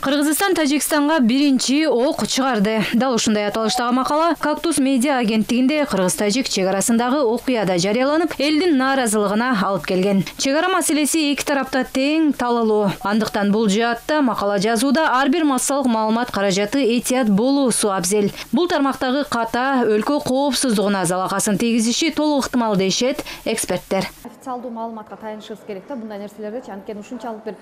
Кыргызстан Тажикстанга биринчи ок чыгарды. Дал ушундай аталыштагы макала Кактус медиа агенттигинде кыргыз-тажик чек арасындагы окуяда жарыяланып, элдин нааразылыгына алып келген. Чек ара маселеси эки тарапта тең талалуу. Андыктан бул жаатта макала жазууда ар бир массалык маалымат каражаты этият болуусу абзел. Бул тармактагы ката өлкө коопсуздугуна залакасын тийгизиши толук ыктымал дейишет эксперттер. Официалдуу маалыматка таянышыбыз керек да, мындай нерселерди анткени ушунчалык бир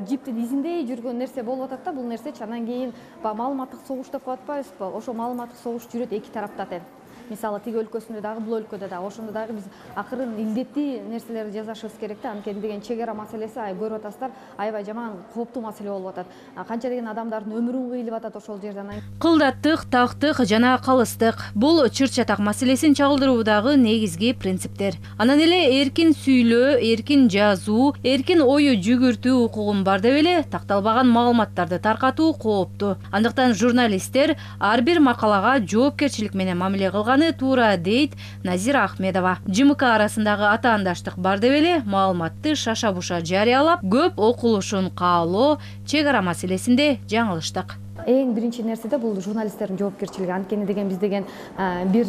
жиптин изиндей жүргөн нерсе болуп атат да, бул нерсе андан кийин маалыматтык согуш деп коюп атпайбызбы? Ошо маалыматтык согуш жүрөт эки тарапта тең. Мисалы тиги өлкөсүндө дагы, бул өлкөдө дагы, ошондо дагы биз акырын илдеттүү нерселерди жазышыбыз керек да, анткени деген чек ара маселеси көрүп атасыздар, аябай жаман кооптуу маселе болуп атат. Канча деген адамдардын өмүрүн кыйлып атат ошол жерден. Кылдаттык, тактык жана калыстык бул чыр-чатак маселесин чагылдыруудагы негизги принциптер. Анан эле эркин сүйлөө, эркин жазуу, эркин ою жүгүртүү укугун бар деп эле такталбаган маалыматтарды таркатуу кооптуу. Андыктан журналисттер ар бир макалага жоопкерчилик менен мамиле кылган туура дейт Назира Ахмедова. ЖМК арасындагы атаандаштык бар деп эле маалыматты шаша-буша жарыялап, көп окулушун каалоо чек ара маселесинде жаңылыштык. Эң биринчи нерседе бул журналисттердин жоопкерчилиги. Анткени деген биз деген бир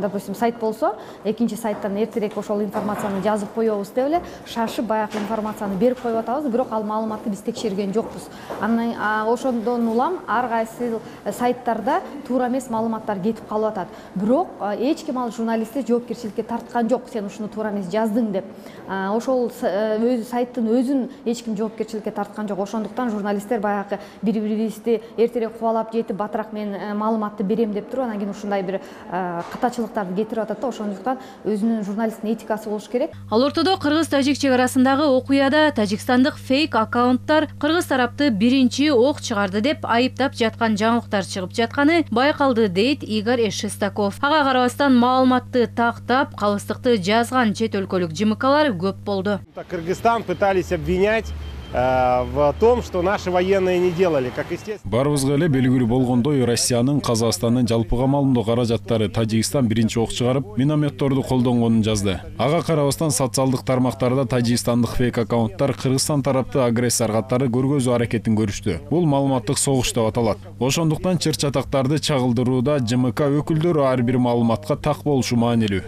допустим сайт болсо, экинчи сайттан эртерээк ошол информацияны жазып коебуз деп эле шашып баягы информацияны берип коюп атабыз, бирок ал маалыматты биз текшерген жокпуз. Анан ошондон улам ар кайсы сайттарда туура эмес маалыматтар кетип калып атат. Бирок эч ким ал журналистти жоопкерчиликке тарткан жок, сен ушуну туура эмес жаздың деп. Ошол сайттын өзүн эч ким жоопкерчиликке тарткан жок. Ошондуктан журналисттер баягы бири-бирибизди эртерээк кубалап жетип, батыраак мен маалыматты берем деп туруп, анан кийин ушундай бир катачылыктарды кетирип атат да. Ошондуктан өзүнүн журналисттин этикасы болуш керек. Ал ортодо кыргыз-тажик чек арасындагы окуяда тажикстандык фейк аккаунттар кыргыз тарапты биринчи ок чыгарды деп айыптап жаткан жаңылыктар чыгып жатканы байкалды дейт Игорь Шестаков. Ага карабастан маалыматты тактап, калыстыкты жазган чет өлкөлүк ЖМКлар көп болду. Кыргызстан пытались обвинять в том, что наши военные не делали, как естественно. Барыбызга эле белгилүү болгондой, Россиянын Казакстандын жалпыга маалымдоо каражаттары Тажикстан биринчи ок чыгарып, минометторду колдонгонун жазды. Ага карабастан социалдык тармактарда тажикстандык фейк аккаунттар Кыргызстан тарапты агрессор катары көргөзүү аракетин көрүштү. Бул маалыматтык согуш деп аталат. Ошондуктан чыр-чатактарды чагылдырууда ЖМК өкүлдөрү ар бир маалыматка так болушу маанилүү.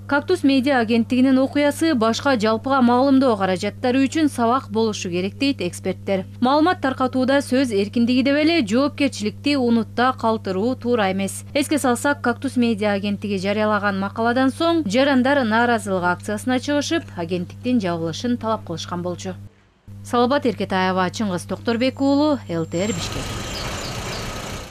Кактус медиа агенттигинин окуясы башка жалпыга маалымдоо каражаттары үчүн сабак болушу керек дейт эксперттер. Маалымат таркатууда сөз эркиндиги деп эле жоопкерчиликти унутта калтыруу туура эмес. Эске салсак, Кактус медиа агенттиги жарыялаган макаладан соң жарандар нааразылык акциясына чыгышып, агенттиктин жабылышын талап кылышкан болчу. Салабат Эркетаева, Чыңгыз Токторбек уулу, ЛТР Бишкек.